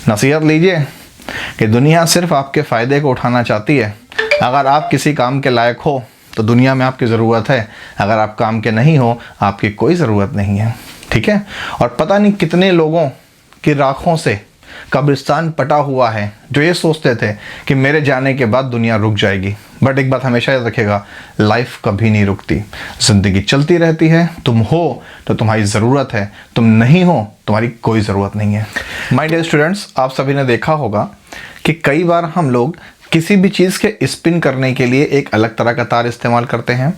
नसीहत लीजिए कि दुनिया सिर्फ आपके फ़ायदे को उठाना चाहती है। अगर आप किसी काम के लायक हो तो दुनिया में आपकी ज़रूरत है, अगर आप काम के नहीं हो आपकी कोई ज़रूरत नहीं है। ठीक है। और पता नहीं कितने लोगों की राखों से कब्रिस्तान पटा हुआ है जो ये सोचते थे कि मेरे जाने के बाद दुनिया रुक जाएगी। बट एक बात हमेशा याद रखिएगा, लाइफ कभी नहीं रुकती, ज़िंदगी चलती रहती है। तुम हो तो तुम्हारी ज़रूरत है, तुम नहीं हो तुम्हारी कोई ज़रूरत नहीं है। माय डियर स्टूडेंट्स, आप सभी ने देखा होगा कि कई बार हम लोग किसी भी चीज़ के स्पिन करने के लिए एक अलग तरह का तार इस्तेमाल करते हैं।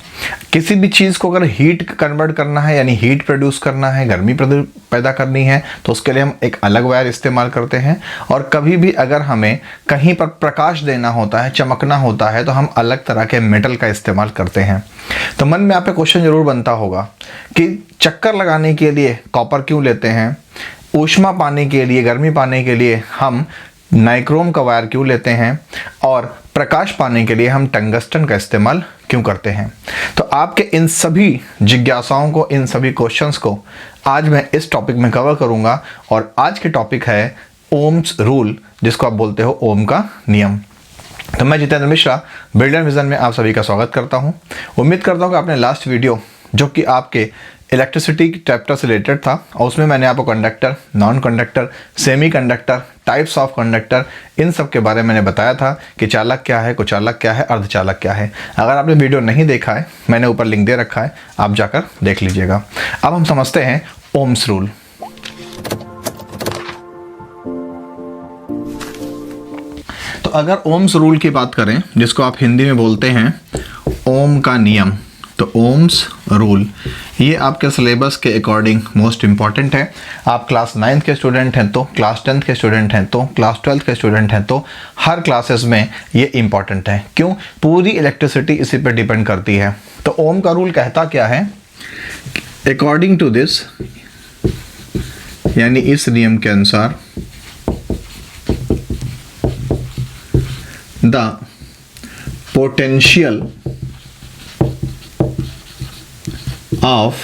किसी भी चीज़ को अगर हीट कन्वर्ट करना है, यानी हीट प्रोड्यूस करना है, गर्मी पैदा करनी है, तो उसके लिए हम एक अलग वायर इस्तेमाल करते हैं। और कभी भी अगर हमें कहीं पर प्रकाश देना होता है, चमकना होता है, तो हम अलग तरह के मेटल का इस्तेमाल करते हैं। तो मन में आप पे क्वेश्चन ज़रूर बनता होगा कि चक्कर लगाने के लिए कॉपर क्यों लेते हैं, ऊष्मा पाने के लिए, गर्मी पाने के लिए हम नाइक्रोम का वायर क्यों लेते हैं, और प्रकाश पाने के लिए हम टंगस्टन का इस्तेमाल क्यों करते हैं। तो आपके इन सभी जिज्ञासाओं को, इन सभी क्वेश्चंस को आज मैं इस टॉपिक में कवर करूंगा। और आज के टॉपिक है ओम्स रूल, जिसको आप बोलते हो ओम का नियम। तो मैं जितेंद्र मिश्रा बिल्डर विजन में आप सभी का स्वागत करता हूं। उम्मीद करता हूं कि आपने लास्ट वीडियो जो कि आपके इलेक्ट्रिसिटी चैप्टर से रिलेटेड था, और उसमें मैंने आपको conductor, non conductor, semi conductor, types of conductor, इन सब के बारे में मैंने बताया था कि चालक क्या है, कुचालक क्या है, अर्धचालक क्या है। अगर आपने वीडियो नहीं देखा है, मैंने ऊपर लिंक दे रखा है, आप जाकर देख लीजिएगा। अब हम समझते हैं ओम्स रूल। तो अगर ओम्स रूल की बात करें, जिसको आप हिंदी में बोलते हैं ओम का नियम, तो ओम्स रूल ये आपके सिलेबस के अकॉर्डिंग मोस्ट इंपॉर्टेंट है। आप क्लास 9th के स्टूडेंट हैं तो, क्लास 10th के स्टूडेंट हैं तो, क्लास 12th के स्टूडेंट हैं तो, हर क्लासेस में ये इंपॉर्टेंट है। क्यों? पूरी इलेक्ट्रिसिटी इसी पे डिपेंड करती है। तो ओम का रूल कहता क्या है? अकॉर्डिंग टू दिस, यानी इस नियम के अनुसार, the potential of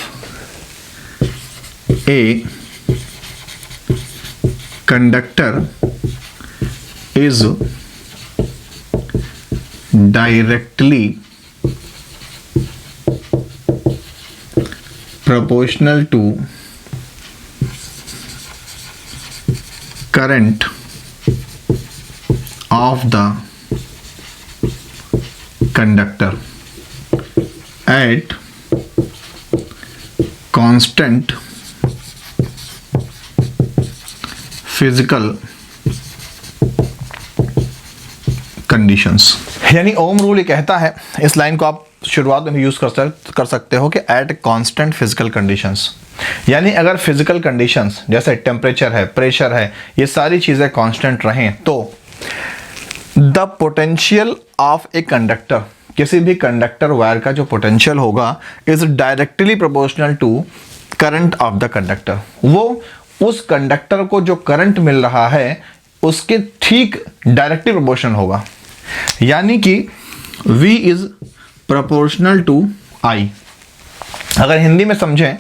a conductor is directly proportional to current of the conductor at constant physical conditions। यानी ओम रूल ये कहता है, इस लाइन को आप शुरुआत में भी यूज कर सकते हो कि एट कांस्टेंट फिजिकल कंडीशंस, यानी अगर फिजिकल कंडीशंस जैसे टेम्परेचर है, प्रेशर है, ये सारी चीजें कांस्टेंट रहें, तो the potential of a conductor, किसी भी कंडक्टर वायर का जो पोटेंशियल होगा, is directly proportional to current of the conductor. वो उस कंडक्टर को जो करंट मिल रहा है उसके ठीक डायरेक्टली प्रोपोर्शनल होगा, यानी कि V is proportional to I। अगर हिंदी में समझें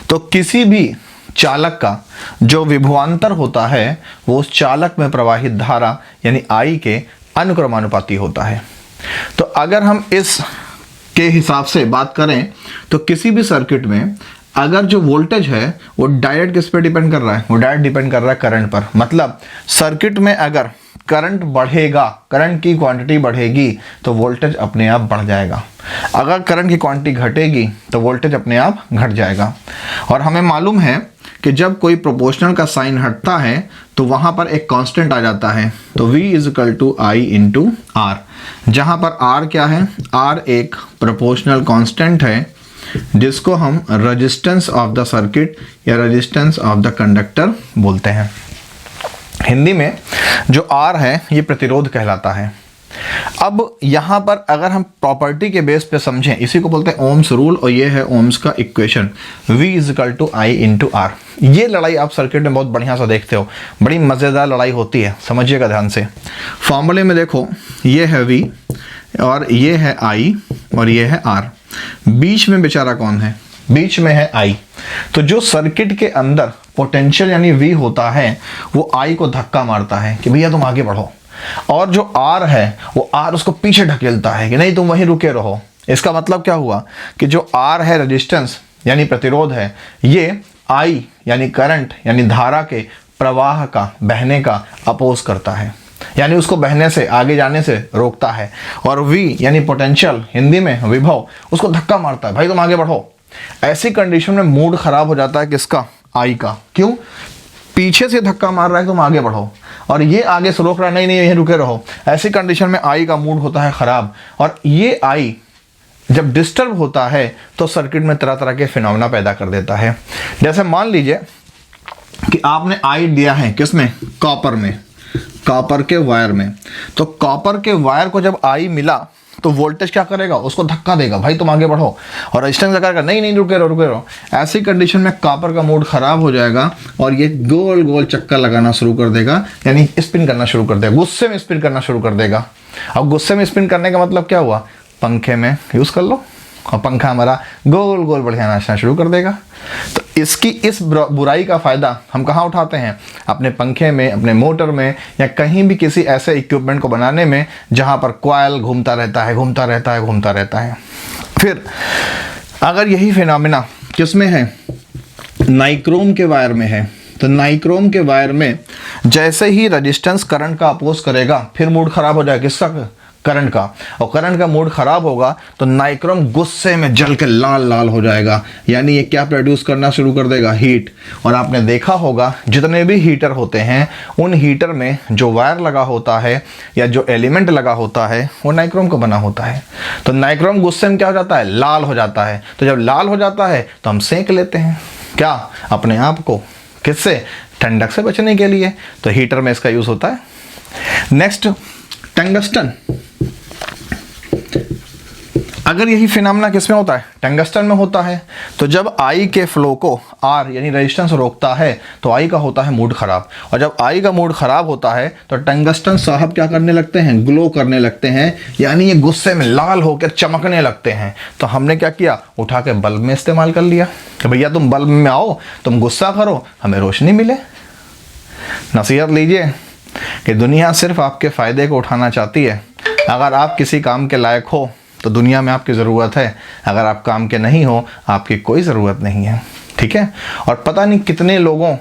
तो किसी भी चालक का जो विभवांतर होता है वो उस चालक में प्रवाहित धारा यानी I के अनुक्रमानुपाती होता है। तो अगर हम इस के हिसाब से बात करें तो किसी भी सर्किट में अगर जो वोल्टेज है वो डायरेक्ट किस पे डिपेंड कर रहा है? वो डायरेक्ट डिपेंड कर रहा है करंट पर। मतलब सर्किट में अगर करंट बढ़ेगा, करंट की क्वांटिटी बढ़ेगी तो वोल्टेज अपने आप बढ़ जाएगा। अगर करंट की क्वांटिटी घटेगी तो वोल्टेज अपने आप घट जाएगा। और हमें मालूम है कि जब कोई प्रोपोर्शनल का साइन हटता है तो वहां पर एक कांस्टेंट आ जाता है, तो V is equal to I into R, जहां पर R क्या है? R एक प्रोपोर्शनल कांस्टेंट है जिसको हम रेजिस्टेंस ऑफ द सर्किट या रेजिस्टेंस ऑफ द कंडक्टर बोलते हैं। हिंदी में जो R है ये प्रतिरोध कहलाता है। अब यहाँ पर अगर हम प्रॉपर्टी के बेस पे समझें, इसी को बोलते हैं ओम्स रूल, और ये है ओम्स का equation V is equal to I into R। ये लड़ाई आप सर्किट में बहुत बढ़िया सा देखते हो, बड़ी मज़ेदार लड़ाई होती है, समझिएगा ध्यान से। फॉर्मूले में देखो, ये है V और ये है I और ये है R, बीच में बेचारा कौन है? बीच में है I। तो जो सर्किट के अंदर पोटेंशियल यानी वी होता है वो आई को धक्का मारता है कि भैया तुम आगे बढ़ो, और जो आर है वो आर उसको पीछे ढकेलता है कि नहीं तुम वहीं रुके रहो। इसका मतलब क्या हुआ कि जो आर है रेजिस्टेंस यानी प्रतिरोध है, ये आई यानी करंट यानी धारा के प्रवाह का, बहने का अपोज करता है, यानी उसको बहने से, आगे जाने से रोकता है। और वी यानी पोटेंशियल, हिंदी में विभव, उसको धक्का मारता है, भाई तुम आगे बढ़ो। ऐसी कंडीशन में मूड खराब हो जाता है किसका? आई का। क्यों? पीछे से धक्का मार रहा है तुम आगे बढ़ो, और ये आगे से रोक रहा है, नहीं नहीं यहीं रुके रहो। ऐसी कंडीशन में आई का मूड होता है खराब। और ये आई जब डिस्टर्ब होता है तो सर्किट में तरह तरह के फिनोमेना पैदा कर देता है। जैसे मान लीजिए कि आपने आई दिया है किसमें? कॉपर में, कॉपर के वायर में। तो कॉपर के वायर को जब आई मिला तो वोल्टेज क्या करेगा? उसको धक्का देगा, भाई तुम आगे बढ़ो। और रेजिस्टेंस करेगा, नहीं नहीं रुके रहो रुके रहो। ऐसी कंडीशन में कॉपर का मूड खराब हो जाएगा और ये गोल गोल चक्कर लगाना शुरू कर देगा, यानी स्पिन करना शुरू कर देगा, गुस्से में स्पिन करना शुरू कर देगा। अब गुस्से में स्पिन करने का मतलब क्या हुआ? पंखे में यूज कर लो और पंखा हमारा गोल गोल बढ़िया नाचना शुरू कर देगा। तो इसकी इस बुराई का फ़ायदा हम कहाँ उठाते हैं? अपने पंखे में, अपने मोटर में, या कहीं भी किसी ऐसे इक्विपमेंट को बनाने में जहाँ पर कॉइल घूमता रहता है, घूमता रहता है, घूमता रहता है। फिर अगर यही फिनोमेना किसमें है? नाइक्रोम के वायर में है। तो नाइक्रोम के वायर में जैसे ही रेजिस्टेंस करंट का अपोज करेगा फिर मूड खराब हो जाएगा किसका? करंट का। और करंट का मूड खराब होगा तो नाइक्रोम गुस्से में जल के लाल लाल हो जाएगा, यानी ये क्या प्रोड्यूस करना शुरू कर देगा? हीट। और आपने देखा होगा जितने भी हीटर होते हैं उन हीटर में जो वायर लगा होता है या जो एलिमेंट लगा होता है वो नाइक्रोम का बना होता है। तो नाइक्रोम गुस्से में क्या हो जाता है? लाल हो जाता है। तो जब लाल हो जाता है तो हम सेंक लेते हैं क्या? अपने आप को। किससे? ठंडक से बचने के लिए। तो हीटर में इसका यूज होता है। Next, tungsten. अगर यही फिनोमेना किसमें होता है? टंगस्टन में होता है। तो जब आई के फ्लो को आर यानी रेजिस्टेंस रोकता है तो आई का होता है मूड खराब। और जब आई का मूड खराब होता है तो टंगस्टन साहब क्या करने लगते हैं? ग्लो करने लगते हैं, यानी ये गुस्से में लाल होकर चमकने लगते हैं। तो हमने क्या किया? उठा के बल्ब में इस्तेमाल कर लिया कि भैया तुम बल्ब में आओ, तुम गुस्सा करो, हमें रोशनी मिले। नसीहत लीजिए कि दुनिया सिर्फ आपके फ़ायदे को उठाना चाहती है। अगर आप किसी काम के लायक हो तो दुनिया में आपकी ज़रूरत है, अगर आप काम के नहीं हो आपकी कोई ज़रूरत नहीं है। ठीक है? और पता नहीं कितने लोगों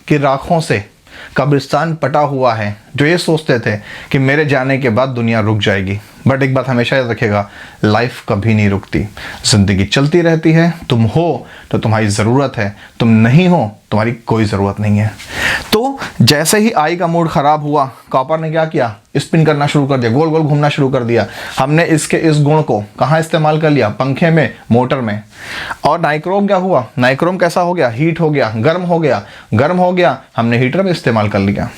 की राखों से कब्रिस्तान पटा हुआ है जो ये सोचते थे कि मेरे जाने के बाद दुनिया रुक जाएगी। बट एक बात हमेशा याद रखिएगा, लाइफ कभी नहीं रुकती, ज़िंदगी चलती रहती है। तुम हो तो तुम्हारी ज़रूरत है, तुम नहीं हो तुम्हारी कोई ज़रूरत नहीं है। तो जैसे ही आई का मूड ख़राब हुआ, कॉपर ने क्या किया? स्पिन करना शुरू कर दिया, गोल गोल घूमना शुरू कर दिया। हमने इसके इस गुण को कहाँ इस्तेमाल कर लिया? पंखे में, मोटर में। और नाइक्रोम क्या हुआ? नाइक्रोम कैसा हो गया? हीट हो गया, गर्म हो गया। गर्म हो गया, हमने हीटर में इस्तेमाल कर लिया।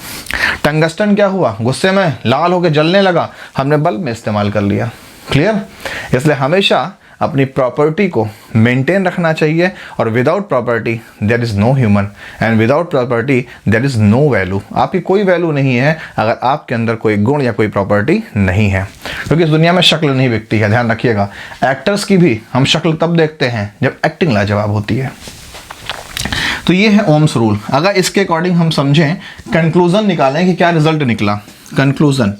टंगस्टन क्या हुआ? गुस्से में लाल होकर जलने लगा, हमने बल्ब में इस्तेमाल कर लिया। क्लियर? इसलिए हमेशा अपनी प्रॉपर्टी को मेंटेन रखना चाहिए, और without property there is no human, and without property there is no value. आपकी कोई वैल्यू नहीं है अगर आपके अंदर कोई गुण या कोई प्रॉपर्टी नहीं है, क्योंकि इस दुनिया में शक्ल नहीं बिकती है। ध्यान रखिएगा, एक्टर्स की भी हम शक्ल तब देखते हैं जब एक्टिंग लाजवाब होती है। तो ये है ओम्स रूल। अगर इसके अकॉर्डिंग हम समझें, कंक्लूजन निकालें कि क्या रिजल्ट निकला। कंक्लूजन,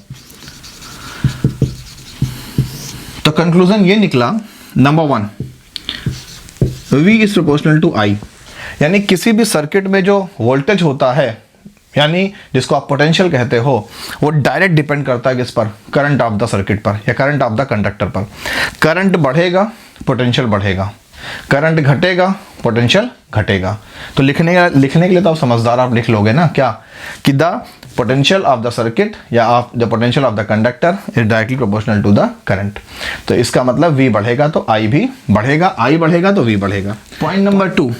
तो कंक्लूजन ये निकला, number 1, V is proportional to I, यानी किसी भी सर्किट में जो वोल्टेज होता है, यानी जिसको आप पोटेंशियल कहते हो, वो डायरेक्ट डिपेंड करता है किस पर? करंट ऑफ द सर्किट पर या करंट ऑफ द कंडक्टर पर। करंट बढ़ेगा, पोटेंशियल बढ़ेगा। करंट घटेगा, पोटेंशियल घटेगा। तो लिखने के लिए तो आप समझदार, आप लिख लोगे ना क्या, कि the potential of the circuit या of the potential of the conductor is directly proportional to the current. तो इसका मतलब V बढ़ेगा तो I भी बढ़ेगा, I बढ़ेगा तो V बढ़ेगा। Point number 2,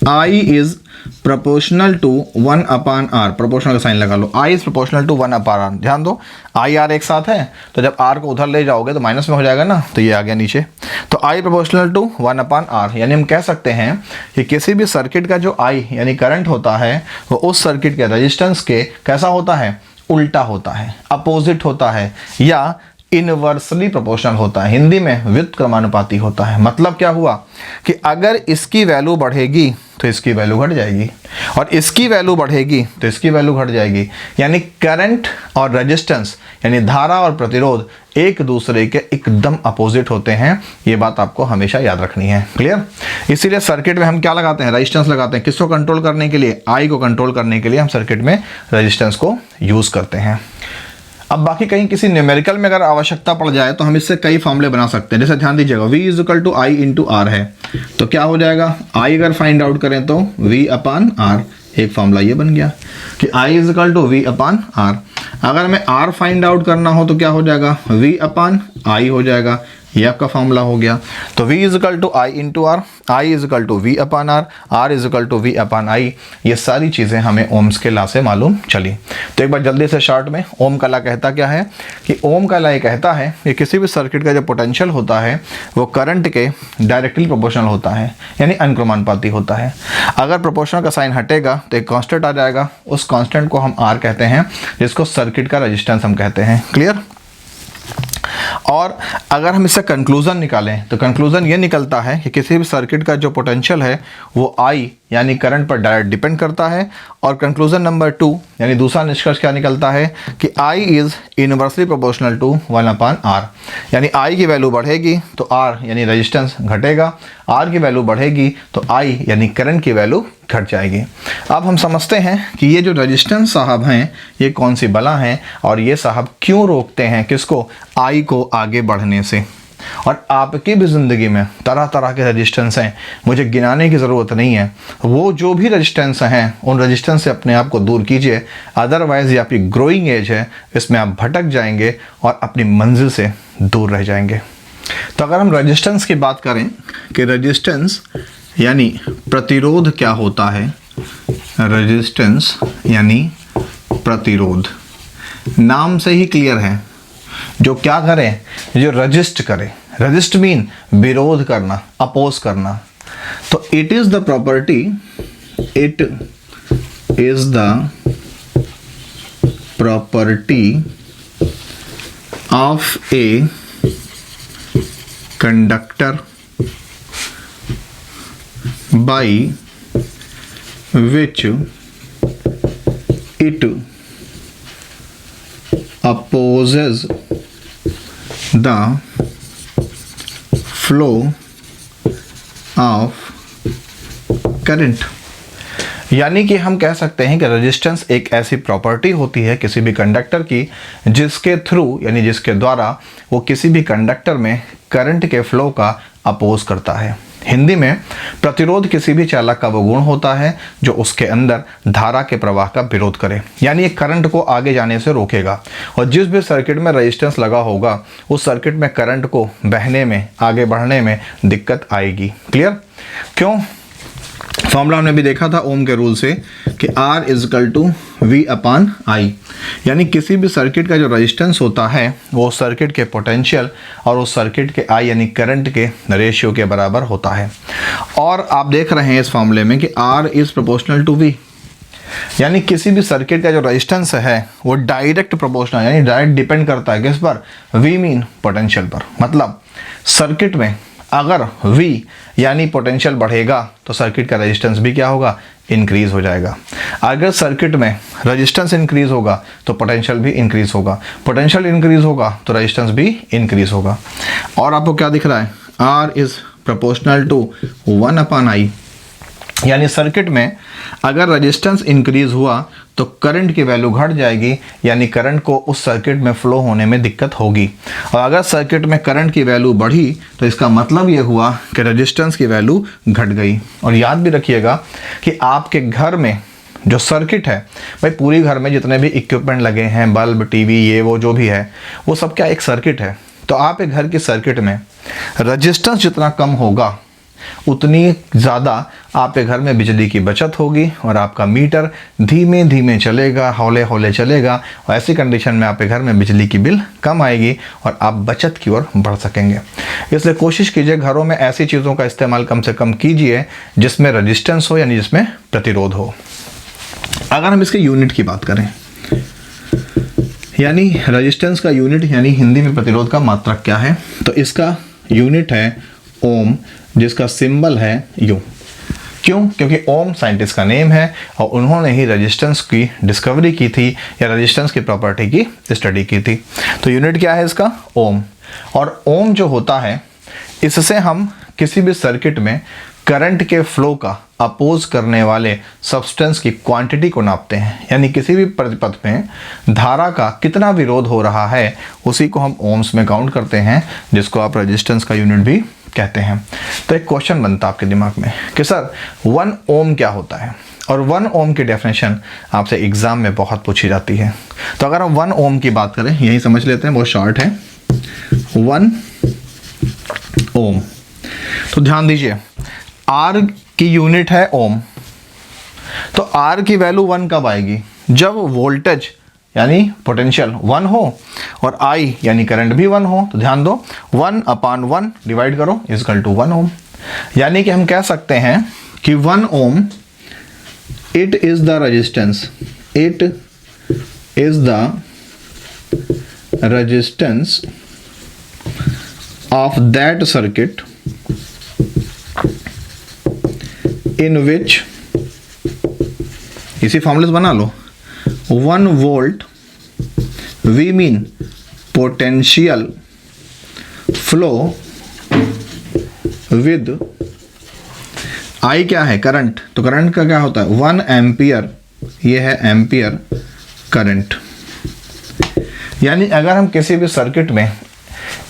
I is proportional to 1/R। Proportional का साइन लगा लो। I is proportional to 1/R। ध्यान दो, I R एक साथ है, तो जब R को उधर ले जाओगे तो माइनस में हो जाएगा ना, तो ये आ गया नीचे। तो I प्रोपोर्शनल टू 1/R, यानी हम कह सकते हैं कि किसी भी सर्किट का जो I यानी करंट होता है वो उस सर्किट के रेजिस्टेंस के कैसा होता है? उल्टा होता है, अपोजिट होता है, या इनवर्सली प्रोपोर्शनल होता है, हिंदी में व्युत्क्रमानुपाती होता है। मतलब क्या हुआ कि अगर इसकी वैल्यू बढ़ेगी तो इसकी वैल्यू घट जाएगी, और इसकी वैल्यू बढ़ेगी तो इसकी वैल्यू घट जाएगी। यानी करंट और रेजिस्टेंस यानी धारा और प्रतिरोध एक दूसरे के एकदम अपोजिट होते हैं। ये बात आपको हमेशा याद रखनी है। क्लियर? इसीलिए सर्किट में हम क्या लगाते हैं? रेजिस्टेंस लगाते हैं। किसको कंट्रोल करने के लिए? आई को कंट्रोल करने के लिए हम सर्किट में रेजिस्टेंस को यूज करते हैं। अब बाकी कहीं किसी न्यूमेरिकल में अगर आवश्यकता पड़ जाए तो हम इससे कई फॉर्मूले बना सकते हैं। जैसे ध्यान दीजिएगा, V is I into R है, तो क्या हो जाएगा? I अगर फाइंड आउट करें तो V अपान आर, एक फॉर्मूला ये बन गया कि I is V upon R. अगर हमें R फाइंड आउट करना हो तो क्या हो जाएगा? V अपान I हो जाएगा, ये आपका फॉर्मूला हो गया। तो V is I into R, I is V upon R, R is V upon I. ये सारी चीज़ें हमें ओम्स के लॉ से मालूम चली। तो एक बार जल्दी से शॉर्ट में ओम का लॉ कहता क्या है कि ओम का लॉ ये कहता है कि किसी भी सर्किट का जो पोटेंशियल होता है वो करंट के डायरेक्टली प्रोपोर्शनल होता है, यानी अनुक्रमानुपाती होता है। अगर प्रोपोर्शनल का साइन हटेगा तो एक कांस्टेंट आ जाएगा, उस कांस्टेंट को हम आर कहते हैं, जिसको सर्किट का रेजिस्टेंस हम कहते हैं। क्लियर? और अगर हम इससे कंक्लूजन निकालें तो कंक्लूजन ये निकलता है कि किसी भी सर्किट का जो पोटेंशियल है वो आई यानी करंट पर डायरेक्ट डिपेंड करता है। और कंक्लूजन नंबर 2 यानी दूसरा निष्कर्ष क्या निकलता है कि I is inversely proportional to 1 upon R. यानी आई की वैल्यू बढ़ेगी तो आर यानी रेजिस्टेंस घटेगा, आर की वैल्यू बढ़ेगी तो आई यानी करंट की वैल्यू घट जाएगी। अब हम समझते हैं कि ये जो रेजिस्टेंस साहब हैं ये कौन सी बला हैं और ये साहब क्यों रोकते हैं किसको? आई को आगे बढ़ने से। और आपकी भी ज़िंदगी में तरह तरह के रेजिस्टेंस हैं, मुझे गिनाने की ज़रूरत नहीं है। वो जो भी रेजिस्टेंस हैं उन रेजिस्टेंस से अपने आप को दूर कीजिए, अदरवाइज़ ये आपकी ग्रोइंग एज है, इसमें आप भटक जाएंगे और अपनी मंजिल से दूर रह जाएंगे। तो अगर हम रेजिस्टेंस की बात करें कि रेजिस्टेंस यानी प्रतिरोध क्या होता है, रेजिस्टेंस यानी प्रतिरोध, नाम से ही क्लियर है। जो क्या करे? जो रजिस्ट करे। रजिस्ट मीन विरोध करना, अपोज करना। तो it is the property, it is the property of a conductor by which it opposes the flow of current। यानी कि हम कह सकते हैं कि रेजिस्टेंस एक ऐसी प्रॉपर्टी होती है किसी भी कंडक्टर की जिसके थ्रू यानी जिसके द्वारा वो किसी भी कंडक्टर में करंट के फ्लो का अपोज करता है। हिंदी में प्रतिरोध किसी भी चालक का वो गुण होता है जो उसके अंदर धारा के प्रवाह का विरोध करे, यानी ये करंट को आगे जाने से रोकेगा। और जिस भी सर्किट में रेजिस्टेंस लगा होगा उस सर्किट में करंट को बहने में, आगे बढ़ने में दिक्कत आएगी। क्लियर? क्यों? फॉर्मूला हमने भी देखा था ओम के रूल से कि R is equal to V upon आई, यानी किसी भी सर्किट का जो रेजिस्टेंस होता है वो सर्किट के पोटेंशियल और उस सर्किट के I यानी करंट के रेशियो के बराबर होता है। और आप देख रहे हैं इस फॉर्मूले में कि R is proportional to V, यानी किसी भी सर्किट का जो रेजिस्टेंस है वो डायरेक्ट प्रोपोर्शनल यानी डायरेक्ट डिपेंड करता है किस पर? V मीन पोटेंशियल पर। मतलब सर्किट में अगर V यानी पोटेंशियल बढ़ेगा तो सर्किट का रेजिस्टेंस भी क्या होगा? इंक्रीज हो जाएगा। अगर सर्किट में रेजिस्टेंस इंक्रीज होगा तो पोटेंशियल भी इंक्रीज होगा, पोटेंशियल इंक्रीज होगा तो रेजिस्टेंस भी इंक्रीज होगा। और आपको क्या दिख रहा है? R इज प्रोपोर्शनल टू 1 अपान आई, यानी सर्किट में अगर रेजिस्टेंस इंक्रीज हुआ तो करंट की वैल्यू घट जाएगी, यानी करंट को उस सर्किट में फ्लो होने में दिक्कत होगी। और अगर सर्किट में करंट की वैल्यू बढ़ी तो इसका मतलब ये हुआ कि रेजिस्टेंस की वैल्यू घट गई। और याद भी रखिएगा कि आपके घर में जो सर्किट है, भाई पूरी घर में जितने भी इक्विपमेंट लगे हैं, बल्ब, टीवी, ये वो जो भी है, वो सब क्या एक सर्किट है। तो आप एक घर की सर्किट में रेजिस्टेंस जितना कम होगा उतनी ज़्यादा आपके घर में बिजली की बचत होगी और आपका मीटर धीमे धीमे चलेगा, हौले हौले चलेगा। और ऐसी कंडीशन में आपके घर में बिजली की बिल कम आएगी और आप बचत की ओर बढ़ सकेंगे। इसलिए कोशिश कीजिए घरों में ऐसी चीज़ों का इस्तेमाल कम से कम कीजिए जिसमें रेजिस्टेंस हो, यानी जिसमें प्रतिरोध हो। अगर हम इसके यूनिट की बात करें, यानी रेजिस्टेंस का यूनिट यानी हिंदी में प्रतिरोध का मात्रक क्या है, तो इसका यूनिट है ओम, जिसका सिंबल है यू। क्यों? क्योंकि ओम साइंटिस्ट का नेम है और उन्होंने ही रेजिस्टेंस की डिस्कवरी की थी या रेजिस्टेंस की प्रॉपर्टी की स्टडी की थी। तो यूनिट क्या है इसका? ओम। और ओम जो होता है, इससे हम किसी भी सर्किट में करंट के फ्लो का अपोज करने वाले सब्सटेंस की क्वांटिटी को नापते हैं। यानी किसी भी परिपथ में धारा का कितना विरोध हो रहा है उसी को हम ओम्स में काउंट करते हैं, जिसको आप रेजिस्टेंस का यूनिट भी कहते हैं। तो एक क्वेश्चन बनता है आपके दिमाग में कि सर 1 ओम क्या होता है, और 1 ओम की डेफिनेशन आपसे एग्जाम में बहुत पूछी जाती है। तो अगर हम 1 ओम की बात करें, यही समझ लेते हैं, बहुत शॉर्ट है 1 ओम। तो ध्यान दीजिए, आर की यूनिट है ओम, तो आर की वैल्यू 1 कब आएगी? जब वोल्टेज यानी पोटेंशियल 1 हो और आई यानी करंट भी 1 हो। तो ध्यान दो, 1/1 डिवाइड करो इजकल टू 1 ओम। यानी कि हम कह सकते हैं कि 1 ohm it is the resistance, it is the resistance of that circuit in which, इसी फॉर्मूले से बना लो, 1 volt V mean potential flow with I क्या है? करंट। तो करंट का क्या होता है? 1 एम्पियर, ये है एम्पियर करंट। यानी अगर हम किसी भी सर्किट में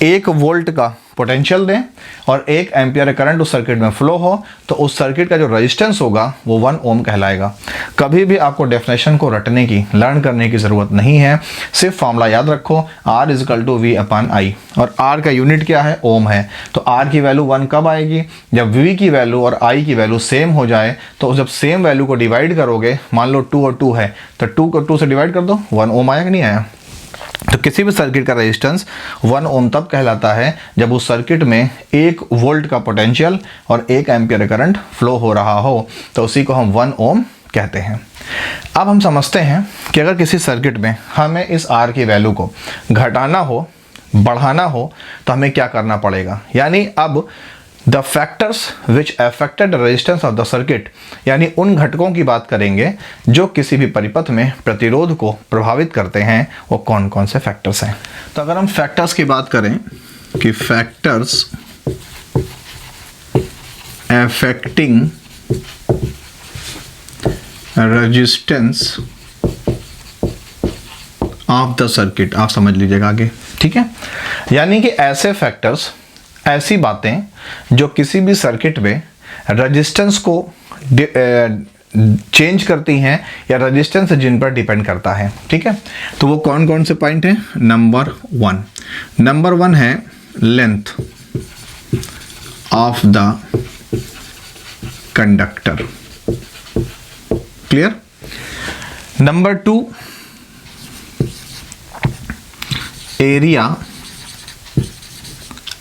1 वोल्ट का पोटेंशियल दें और 1 एम्पियर करंट उस सर्किट में फ्लो हो, तो उस सर्किट का जो रेजिस्टेंस होगा वो 1 ओम कहलाएगा। कभी भी आपको डेफिनेशन को रटने की, लर्न करने की ज़रूरत नहीं है, सिर्फ फॉर्मूला याद रखो, R = V/I, और R का यूनिट क्या है? ओम है। तो R की वैल्यू 1 कब आएगी? जब V की वैल्यू और I की वैल्यू सेम हो जाए। तो जब सेम वैल्यू को डिवाइड करोगे, मान लो 2 और 2 है, तो 2 को 2 से डिवाइड कर दो, 1 ओम आया कि नहीं आया? तो किसी भी सर्किट का रेजिस्टेंस 1 ओम तब कहलाता है जब उस सर्किट में 1 वोल्ट का पोटेंशियल और 1 एम्पियर करंट फ्लो हो रहा हो, तो उसी को हम 1 ओम कहते हैं। अब हम समझते हैं कि अगर किसी सर्किट में हमें इस R की वैल्यू को घटाना हो, बढ़ाना हो, तो हमें क्या करना पड़ेगा? यानी अब the factors which affected resistance of the circuit, यानी उन घटकों की बात करेंगे जो किसी भी परिपथ में प्रतिरोध को प्रभावित करते हैं, वो कौन कौन से फैक्टर्स हैं। तो अगर हम फैक्टर्स की बात करें कि factors affecting resistance of the circuit, आप समझ लीजिएगा आगे, ठीक है। यानी कि ऐसे फैक्टर्स, ऐसी बातें जो किसी भी सर्किट में रेजिस्टेंस को चेंज करती हैं या रेजिस्टेंस जिन पर डिपेंड करता है, ठीक है। तो वो कौन कौन से पॉइंट हैं? नंबर 1 है length of the conductor, clear. Number 2 area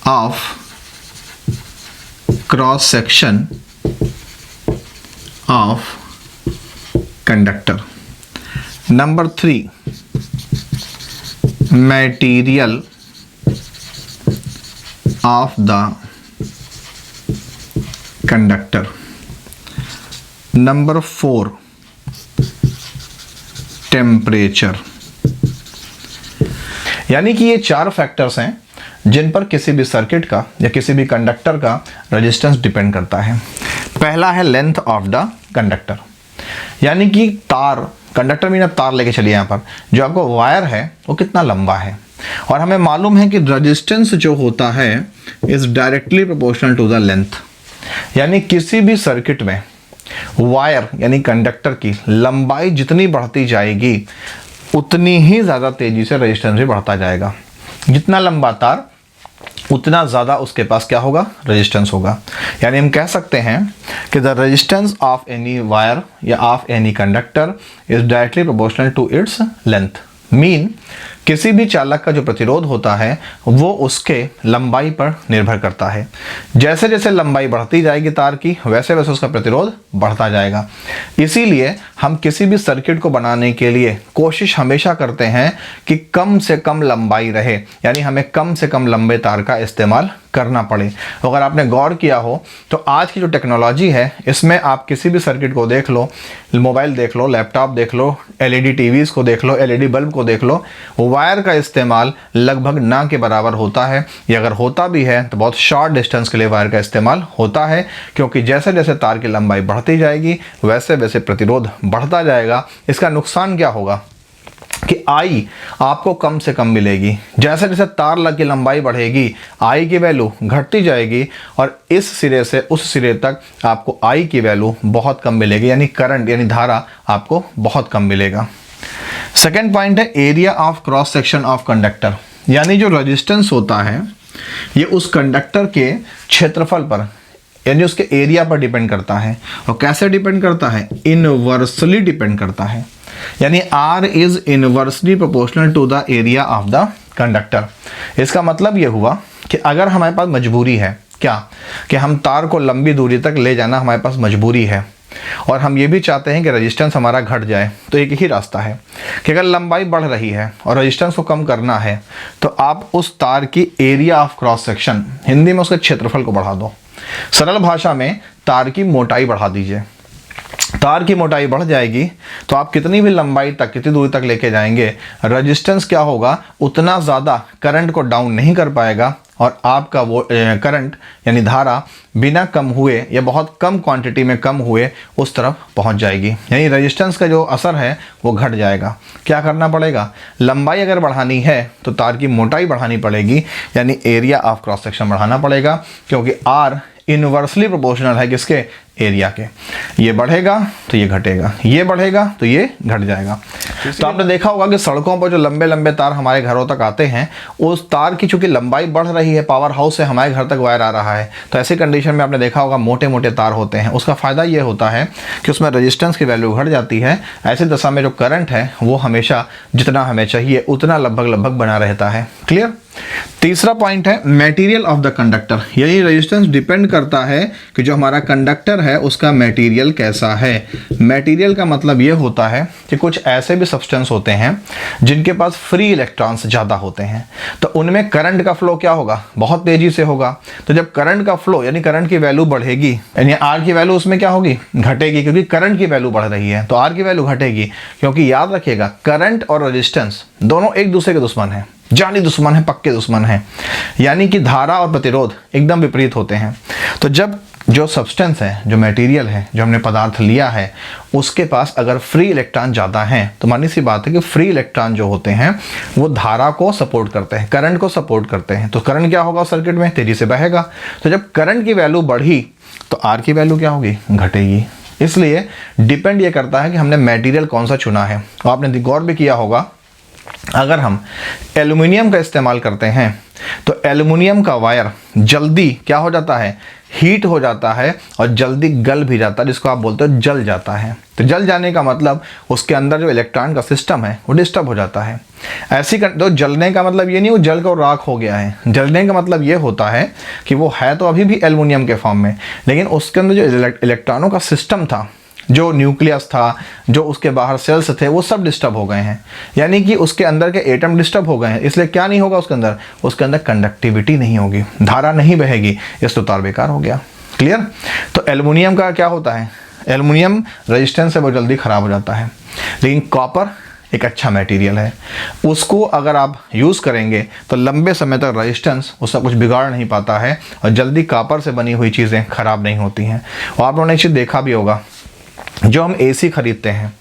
of cross section of conductor. Number 3 material of the conductor. Number 4 temperature. यानी कि ये 4 फैक्टर्स हैं जिन पर किसी भी सर्किट का या किसी भी कंडक्टर का रेजिस्टेंस डिपेंड करता है। पहला है लेंथ ऑफ द कंडक्टर, यानी कि तार, कंडक्टर में आप तार लेके चलिए, यहाँ पर जो आपको वायर है वो कितना लंबा है। और हमें मालूम है कि रेजिस्टेंस जो होता है is directly proportional to the length. यानी किसी भी सर्किट में वायर यानी कंडक्टर की लंबाई जितनी बढ़ती जाएगी उतनी ही ज़्यादा तेजी से रेजिस्टेंस भी बढ़ता जाएगा। जितना लंबा तार उतना ज़्यादा उसके पास क्या होगा? रेजिस्टेंस होगा। यानी हम कह सकते हैं कि the resistance of any wire या of any conductor is directly proportional to its length. Mean किसी भी चालक का जो प्रतिरोध होता है वो उसके लंबाई पर निर्भर करता है। जैसे जैसे लंबाई बढ़ती जाएगी तार की, वैसे वैसे उसका प्रतिरोध बढ़ता जाएगा। इसीलिए हम किसी भी सर्किट को बनाने के लिए कोशिश हमेशा करते हैं कि कम से कम लंबाई रहे, यानी हमें कम से कम लंबे तार का इस्तेमाल करना पड़े। अगर आपने गौर किया हो तो आज की जो टेक्नोलॉजी है इसमें आप किसी भी सर्किट को देख लो, मोबाइल देख लो, लैपटॉप देख लो, एलईडी टीवीज़ को देख लो, एलईडी बल्ब को देख लो, वायर का इस्तेमाल लगभग ना के बराबर होता है, या अगर होता भी है तो बहुत शॉर्ट डिस्टेंस के लिए वायर का इस्तेमाल होता है, क्योंकि जैसे जैसे तार की लंबाई बढ़ती जाएगी वैसे वैसे प्रतिरोध बढ़ता जाएगा। इसका नुकसान क्या होगा कि आई आपको कम से कम मिलेगी, जैसे जैसे तार की लंबाई बढ़ेगी आई की वैल्यू घटती जाएगी, और इस सिरे से उस सिरे तक आपको आई की वैल्यू बहुत कम मिलेगी, यानी करंट यानी धारा आपको बहुत कम मिलेगा। सेकेंड पॉइंट है area of cross section of conductor, यानी जो रेजिस्टेंस होता है ये उस कंडक्टर के क्षेत्रफल पर यानी उसके एरिया पर डिपेंड करता है। और कैसे डिपेंड करता है? इनवर्सली डिपेंड करता है, यानी R is inversely proportional to the area of the conductor. इसका मतलब ये हुआ कि अगर हमारे पास मजबूरी है क्या कि हम तार को लंबी दूरी तक ले जाना हमारे पास मजबूरी है, और हम ये भी चाहते हैं कि रेजिस्टेंस हमारा घट जाए, तो एक ही रास्ता है कि अगर लंबाई बढ़ रही है और रेजिस्टेंस को कम करना है तो आप उस तार की area of cross section, Hindi में उसके क्षेत्रफल को बढ़ा दो, सरल भाषा में तार की मोटाई बढ़ा दीजिए। तार की मोटाई बढ़ जाएगी तो आप कितनी भी लंबाई तक, कितनी दूरी तक लेके जाएंगे, रेजिस्टेंस क्या होगा, उतना ज़्यादा करंट को डाउन नहीं कर पाएगा, और आपका वो करंट यानी धारा बिना कम हुए या बहुत कम क्वांटिटी में कम हुए उस तरफ पहुंच जाएगी, यानी रेजिस्टेंस का जो असर है वो घट जाएगा। क्या करना पड़ेगा? लंबाई अगर बढ़ानी है तो तार की मोटाई बढ़ानी पड़ेगी, यानी एरिया ऑफ क्रॉस सेक्शन बढ़ाना पड़ेगा, क्योंकि R इनवर्सली प्रोपोर्शनल है किसके? एरिया के। ये बढ़ेगा तो ये घटेगा, ये बढ़ेगा तो ये घट जाएगा। तो आपने देखा होगा कि सड़कों पर जो लंबे लंबे तार हमारे घरों तक आते हैं, उस तार की चूंकि लंबाई बढ़ रही है, पावर हाउस से हमारे घर तक वायर आ रहा है, तो ऐसी कंडीशन में आपने देखा होगा मोटे मोटे तार होते हैं। उसका फ़ायदा ये होता है कि उसमें रेजिस्टेंस की वैल्यू घट जाती है। ऐसी दशा में जो करंट है वो हमेशा जितना हमें चाहिए उतना लगभग बना रहता है। क्लियर? तीसरा पॉइंट है मटेरियल ऑफ द कंडक्टर, यानी रेजिस्टेंस डिपेंड करता है कि जो हमारा कंडक्टर है उसका मटेरियल कैसा है। मटेरियल का मतलब ये होता है कि कुछ ऐसे भी सब्सटेंस होते हैं जिनके पास फ्री इलेक्ट्रॉन्स ज़्यादा होते हैं, तो उनमें करंट का फ्लो क्या होगा? बहुत तेज़ी से होगा। तो जब करंट का फ्लो यानी करंट की वैल्यू बढ़ेगी, यानी R की वैल्यू उसमें क्या होगी? घटेगी, क्योंकि करंट की वैल्यू बढ़ रही है तो R की वैल्यू घटेगी। क्योंकि याद रखिएगा करंट और रेजिस्टेंस दोनों एक दूसरे के दुश्मन हैं, जानी दुश्मन है, पक्के दुश्मन है, यानी कि धारा और प्रतिरोध एकदम विपरीत होते हैं। तो जब जो सब्सटेंस है, जो मटेरियल है, जो हमने पदार्थ लिया है, उसके पास अगर फ्री इलेक्ट्रॉन ज़्यादा हैं तो मानी सी बात है कि फ्री इलेक्ट्रॉन जो होते हैं वो धारा को सपोर्ट करते हैं, करंट को सपोर्ट करते हैं। तो करंट क्या होगा? सर्किट में तेज़ी से बहेगा। तो जब करंट की वैल्यू बढ़ी तो R की वैल्यू क्या होगी? घटेगी। इसलिए डिपेंड ये करता है कि हमने मटेरियल कौन सा चुना है। और आपने गौर भी किया होगा, अगर हम एल्युमिनियम का इस्तेमाल करते हैं तो एल्युमिनियम का वायर जल्दी क्या हो जाता है? हीट हो जाता है और जल्दी गल भी जाता है, जिसको आप बोलते हो जल जाता है। तो जल जाने का मतलब उसके अंदर जो इलेक्ट्रॉन का सिस्टम है वो डिस्टर्ब हो जाता है। ऐसी तो जलने का मतलब ये नहीं वो जल कर राख हो गया है। जलने का मतलब ये होता है कि वो है तो अभी भी एल्युमिनियम के फॉर्म में, लेकिन उसके अंदर जो इलेक्ट्रॉनों का सिस्टम था, जो न्यूक्लियस था, जो उसके बाहर सेल्स थे, वो सब डिस्टर्ब हो गए हैं, यानी कि उसके अंदर के एटम डिस्टर्ब हो गए हैं। इसलिए क्या नहीं होगा उसके अंदर कंडक्टिविटी नहीं होगी, धारा नहीं बहेगी, इस तो तार बेकार हो गया। क्लियर? तो एल्युमिनियम का क्या होता है? एल्युमिनियम रेजिस्टेंस से बहुत जल्दी ख़राब हो जाता है, लेकिन कॉपर एक अच्छा मटेरियल है, उसको अगर आप यूज़ करेंगे तो लंबे समय तक रेजिस्टेंस उसका कुछ बिगाड़ नहीं पाता है, और जल्दी कॉपर से बनी हुई चीज़ें ख़राब नहीं होती हैं। और आप लोगों ने एक चीज़ देखा भी होगा, जो हम AC खरीदते हैं,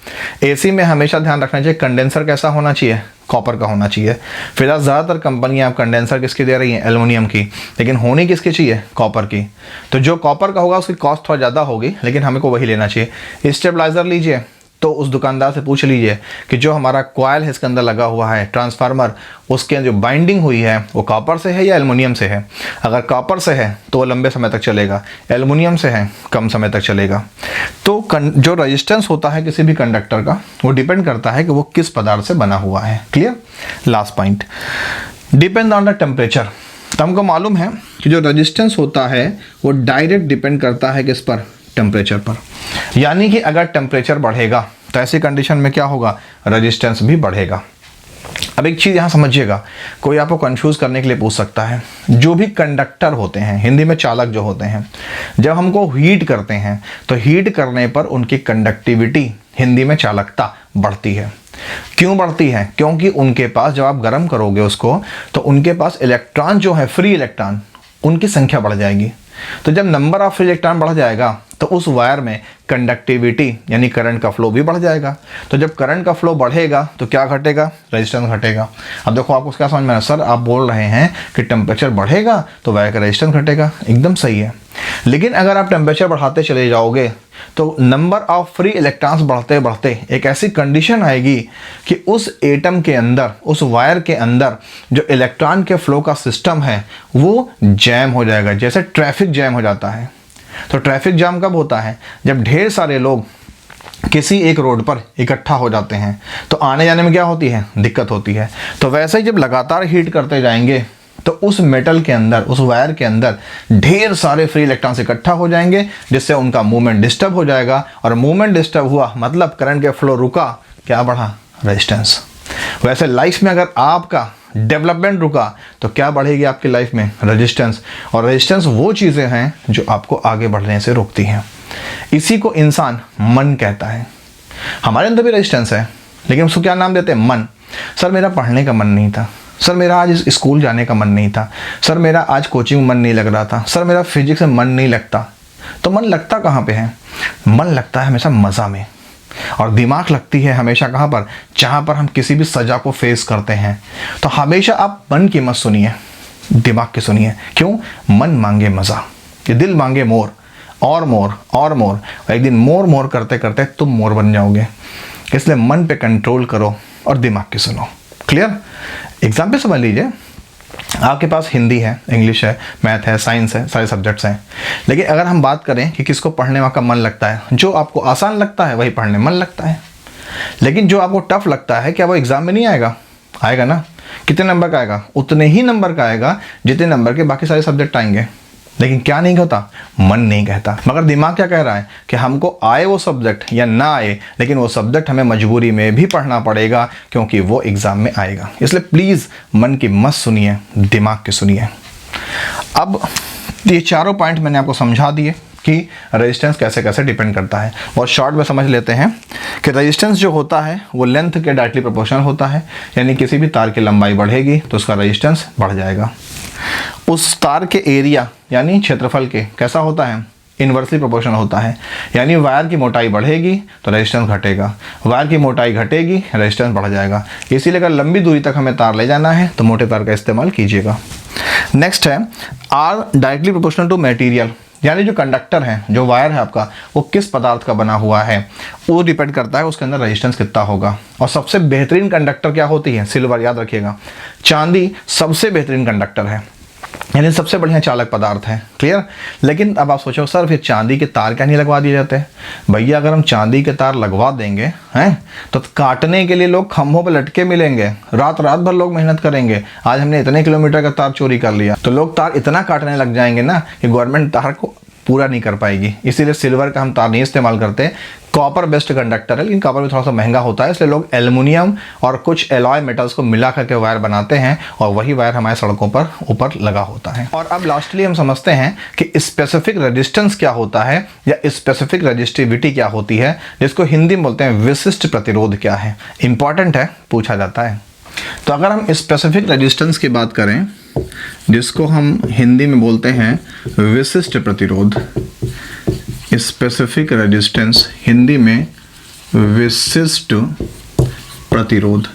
AC में हमेशा ध्यान रखना चाहिए कंडेंसर कैसा होना चाहिए? कॉपर का होना चाहिए। फिलहाल ज़्यादातर कंपनियां आप कंडेंसर किसकी दे रही हैं? एल्युमिनियम की, लेकिन होनी किसकी चाहिए? कॉपर की। तो जो कॉपर का होगा उसकी कॉस्ट थोड़ा ज़्यादा होगी, लेकिन हमें को वही लेना चाहिए। स्टेबलाइज़र लीजिए तो उस दुकानदार से पूछ लीजिए कि जो हमारा कॉयल है इसके अंदर लगा हुआ है ट्रांसफार्मर, उसके जो बाइंडिंग हुई है वो कॉपर से है या एल्युमिनियम से है। अगर कॉपर से है तो वो लंबे समय तक चलेगा, एल्युमिनियम से है कम समय तक चलेगा। तो जो रेजिस्टेंस होता है किसी भी कंडक्टर का वो डिपेंड करता है कि वो किस पदार्थ से बना हुआ है। Clear? Last point, depend on the temperature. तो हमको मालूम है कि जो रेजिस्टेंस होता है वो डायरेक्ट डिपेंड करता है किस पर? टेम्परेचर पर। यानी कि अगर टेम्परेचर बढ़ेगा तो ऐसी कंडीशन में क्या होगा, रेजिस्टेंस भी बढ़ेगा। अब एक चीज़ यहाँ समझिएगा, कोई आपको कंफ्यूज करने के लिए पूछ सकता है, जो भी कंडक्टर होते हैं, हिंदी में चालक जो होते हैं, जब हमको हीट करते हैं तो हीट करने पर उनकी कंडक्टिविटी, हिंदी में चालकता, बढ़ती है। क्यों बढ़ती है? क्योंकि उनके पास, जब आप गर्म करोगे उसको, तो उनके पास इलेक्ट्रॉन जो है, फ्री इलेक्ट्रॉन, उनकी संख्या बढ़ जाएगी। तो जब नंबर ऑफ फ्री इलेक्ट्रॉन बढ़ जाएगा तो उस वायर में कंडक्टिविटी यानी करंट का फ्लो भी बढ़ जाएगा। तो जब करंट का फ्लो बढ़ेगा तो क्या घटेगा, रेजिस्टेंस घटेगा। अब देखो आपको क्या समझ में आया, सर आप बोल रहे हैं कि टेम्परेचर बढ़ेगा तो वायर का रेजिस्टेंस घटेगा, एकदम सही है। लेकिन अगर आप टेम्परेचर बढ़ाते चले जाओगे तो नंबर ऑफ फ्री इलेक्ट्रॉन्स बढ़ते बढ़ते एक ऐसी कंडीशन आएगी कि उस एटम के अंदर, उस वायर के अंदर जो इलेक्ट्रॉन के फ्लो का सिस्टम है वो जैम हो जाएगा, जैसे ट्रैफिक जैम हो जाता है। तो ट्रैफिक जाम कब होता है, जब ढेर सारे लोग किसी एक रोड पर इकट्ठा हो जाते हैं तो आने जाने में क्या होती है, दिक्कत होती है। तो वैसे ही जब लगातार हीट करते जाएंगे तो उस मेटल के अंदर, उस वायर के अंदर ढेर सारे फ्री इलेक्ट्रॉन्स इकट्ठा हो जाएंगे, जिससे उनका मूवमेंट डिस्टर्ब हो जाएगा, और मूवमेंट डिस्टर्ब हुआ मतलब करंट के फ्लो रुका, क्या बढ़ा, रेजिस्टेंस। वैसे लाइफ में अगर आपका डेवलपमेंट रुका तो क्या बढ़ेगी आपकी लाइफ में, रेजिस्टेंस। और रेजिस्टेंस वो चीज़ें हैं जो आपको आगे बढ़ने से रोकती हैं। इसी को इंसान मन कहता है। हमारे अंदर भी रेजिस्टेंस है, लेकिन उसको क्या नाम देते हैं, मन। सर मेरा पढ़ने का मन नहीं था, सर मेरा आज स्कूल जाने का मन नहीं था, सर मेरा आज कोचिंग में मन नहीं लग रहा था, सर मेरा फिजिक्स में मन नहीं लगता। तो मन लगता कहाँ पे है, मन लगता है हमेशा मज़ा में, और दिमाग लगती है हमेशा कहाँ पर, जहाँ पर हम किसी भी सज़ा को फेस करते हैं। तो हमेशा आप मन की मत सुनिए, दिमाग की सुनिए। क्यों? मन मांगे मज़ा, ये दिल मांगे मोर, और मोर और मोर, और एक दिन मोर मोर करते करते तुम मोर बन जाओगे। इसलिए मन पे कंट्रोल करो और दिमाग की सुनो। क्लियर? एग्जाम्पल समझ लीजिए, आपके पास हिंदी है, इंग्लिश है, मैथ है, साइंस है, सारे सब्जेक्ट्स हैं। लेकिन अगर हम बात करें कि किसको पढ़ने में का मन लगता है, जो आपको आसान लगता है वही पढ़ने में मन लगता है। लेकिन जो आपको टफ लगता है, क्या वो एग्ज़ाम में नहीं आएगा? आएगा ना। कितने नंबर का आएगा? उतने ही नंबर का आएगा जितने नंबर के बाकी सारे सब्जेक्ट आएंगे। लेकिन क्या नहीं होता, मन नहीं कहता। मगर दिमाग क्या कह रहा है कि हमको आए वो सब्जेक्ट या ना आए, लेकिन वो सब्जेक्ट हमें मजबूरी में भी पढ़ना पड़ेगा, क्योंकि वो एग्ज़ाम में आएगा। इसलिए प्लीज़ मन की मत सुनिए, दिमाग की सुनिए। अब ये चारों पॉइंट मैंने आपको समझा दिए कि रेजिस्टेंस कैसे कैसे डिपेंड करता है। और शॉर्ट में समझ लेते हैं कि रेजिस्टेंस जो होता है वो लेंथ के डायरेक्टली प्रोपोर्शनल होता है। यानी किसी भी तार की लंबाई बढ़ेगी तो उसका रेजिस्टेंस बढ़ जाएगा। उस तार के एरिया यानी क्षेत्रफल के कैसा होता है, इन्वर्सली प्रोपोर्शनल होता है। यानी वायर की मोटाई बढ़ेगी तो रेजिस्टेंस घटेगा, वायर की मोटाई घटेगी, रेजिस्टेंस बढ़ जाएगा। इसीलिए अगर लंबी दूरी तक हमें तार ले जाना है तो मोटे तार का इस्तेमाल कीजिएगा। नेक्स्ट है R directly proportional to material. यानी जो कंडक्टर है, जो वायर है आपका, वो किस पदार्थ का बना हुआ है वो डिपेंड करता है उसके अंदर रेजिस्टेंस कितना होगा। और सबसे बेहतरीन कंडक्टर क्या होती है, सिल्वर। याद रखिएगा, चांदी सबसे बेहतरीन कंडक्टर है, यानी सबसे बढ़िया चालक पदार्थ है। क्लियर? लेकिन अब आप सोचो सर फिर चांदी के तार क्या नहीं लगवा दिए जाते? भैया अगर हम चांदी के तार लगवा देंगे हैं तो काटने के लिए लोग खंभों पे लटके मिलेंगे, रात रात भर लोग मेहनत करेंगे। आज हमने इतने किलोमीटर का तार चोरी कर लिया तो लोग तार इतना काटने लग जाएंगे ना कि गवर्नमेंट तार को पूरा नहीं कर पाएगी। इसीलिए सिल्वर का हम तार नहीं इस्तेमाल करते, कॉपर बेस्ड कंडक्टर है, लेकिन कॉपर भी थोड़ा सा महंगा होता है, इसलिए लोग एल्युमिनियम और कुछ एलॉय मेटल्स को मिला करके वायर बनाते हैं और वही वायर हमारे सड़कों पर ऊपर लगा होता है। और अब लास्टली हम समझते हैं कि स्पेसिफिक रेजिस्टेंस क्या होता है या स्पेसिफिक रेजिस्टिविटी क्या होती है, जिसको हिंदी में बोलते हैं विशिष्ट प्रतिरोध क्या है। इंपॉर्टेंट है, पूछा जाता है। तो अगर हम स्पेसिफिक रेजिस्टेंस की बात करें, जिसको हम हिंदी में बोलते हैं विशिष्ट प्रतिरोध, स्पेसिफिक रेजिस्टेंस, हिंदी में विशिष्ट प्रतिरोध।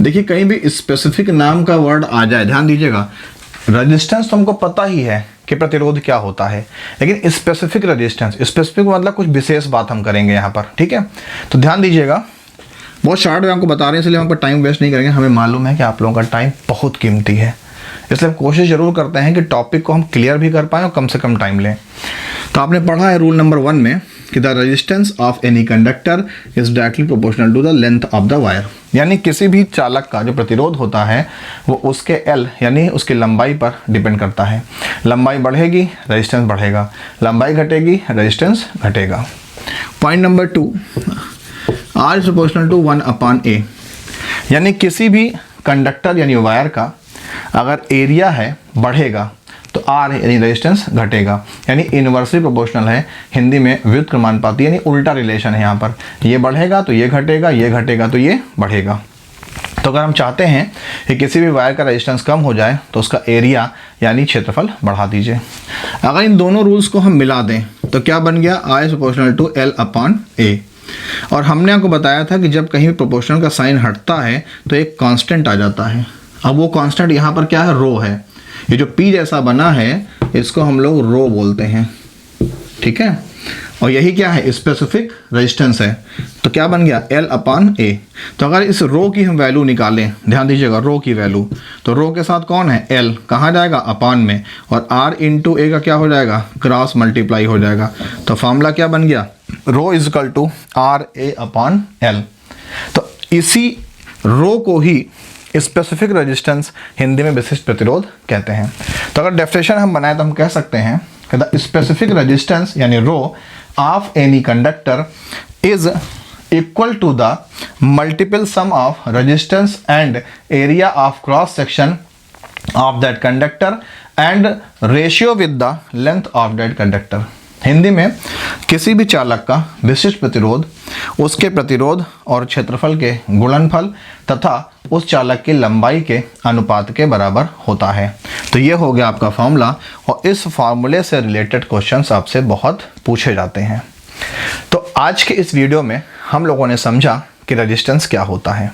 देखिए कहीं भी स्पेसिफिक नाम का वर्ड आ जाए, ध्यान दीजिएगा। रेजिस्टेंस तो हमको पता ही है कि प्रतिरोध क्या होता है, लेकिन स्पेसिफिक रेजिस्टेंस, स्पेसिफिक मतलब कुछ विशेष बात हम करेंगे यहाँ पर, ठीक है। तो ध्यान दीजिएगा, बहुत शॉर्ट में आपको बता रहे हैं, इसलिए हम पर टाइम वेस्ट नहीं करेंगे। हमें मालूम है कि आप लोगों का टाइम बहुत कीमती है, इसलिए हम कोशिश जरूर करते हैं कि टॉपिक को हम क्लियर भी कर पाएँ और कम से कम टाइम लें। तो आपने पढ़ा है रूल नंबर 1 में कि the resistance of any conductor is directly proportional to the length of the wire. यानी किसी भी चालक का जो प्रतिरोध होता है वो उसके L यानी उसकी लंबाई पर डिपेंड करता है। लंबाई बढ़ेगी रेजिस्टेंस बढ़ेगा, लंबाई घटेगी रेजिस्टेंस घटेगा। Point number 2, R is proportional to 1/A। यानी किसी भी कंडक्टर यानी वायर का अगर एरिया है बढ़ेगा तो R यानी रेजिस्टेंस घटेगा, यानी इन्वर्सली प्रोपोर्शनल है, हिंदी में व्युत्क्रमानुपाती यानी उल्टा रिलेशन है। यहाँ पर ये बढ़ेगा तो ये घटेगा, ये घटेगा तो ये बढ़ेगा। तो अगर हम चाहते हैं कि किसी भी वायर का रेजिस्टेंस कम हो जाए तो उसका एरिया यानी क्षेत्रफल बढ़ा दीजिए। अगर इन दोनों रूल्स को हम मिला दें तो क्या बन गया, I is proportional to L/A। और हमने आपको बताया था कि जब कहीं भी प्रोपोर्शनल का साइन हटता है तो एक कांस्टेंट आ जाता है। अब वो कांस्टेंट यहाँ पर क्या है, रो है। ये जो P जैसा बना है इसको हम लोग रो बोलते हैं, ठीक है। और यही क्या है, स्पेसिफिक रेजिस्टेंस है। तो क्या बन गया, L/A। तो अगर इस रो की हम वैल्यू निकालें, ध्यान दीजिएगा रो की वैल्यू, तो रो के साथ कौन है, L, कहाँ जाएगा, अपान में, और R इंटू A का क्या हो जाएगा, क्रॉस मल्टीप्लाई हो जाएगा। तो फॉर्मूला क्या बन गया, रो इज इक्वल टू RA/L। तो इसी रो को ही स्पेसिफिक रेजिस्टेंस हिंदी में विशिष्ट प्रतिरोध कहते हैं। तो अगर डेफिनेशन हम बनाए तो हम कह सकते हैं कि द स्पेसिफिक रेजिस्टेंस यानी rho of any conductor is equal to the multiple sum of resistance and area of cross section of that conductor and ratio with the length of that conductor. Hindi में किसी भी चालक का विशिष्ट प्रतिरोध उसके प्रतिरोध और क्षेत्रफल के गुणनफल तथा उस चालक की लंबाई के अनुपात के बराबर होता है। तो ये हो गया आपका फॉर्मूला, और इस फार्मूले से रिलेटेड क्वेश्चंस आपसे बहुत पूछे जाते हैं। तो आज के इस वीडियो में हम लोगों ने समझा कि रेजिस्टेंस क्या होता है,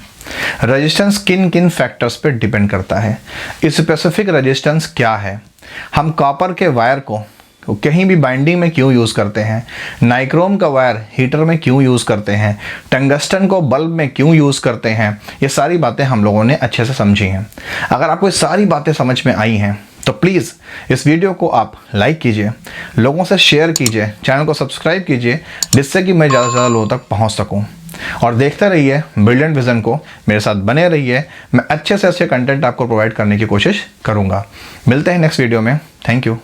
रेजिस्टेंस किन किन फैक्टर्स पे डिपेंड करता है, स्पेसिफिक रेजिस्टेंस क्या है, हम कॉपर के वायर को कहीं भी बाइंडिंग में क्यों यूज़ करते हैं, नाइक्रोम का वायर हीटर में क्यों यूज़ करते हैं, टंगस्टन को बल्ब में क्यों यूज़ करते हैं, ये सारी बातें हम लोगों ने अच्छे से समझी हैं। अगर आपको ये सारी बातें समझ में आई हैं तो प्लीज़ इस वीडियो को आप लाइक कीजिए, लोगों से शेयर कीजिए, चैनल को सब्सक्राइब कीजिए, जिससे कि मैं ज़्यादा से ज़्यादा लोगों तक पहुँच सकूँ। और देखते रहिए ब्रिलियंट विज़न को, मेरे साथ बने रहिए, मैं अच्छे से अच्छे कंटेंट आपको प्रोवाइड करने की कोशिश करूँगा। मिलते हैं नेक्स्ट वीडियो में। Thank you.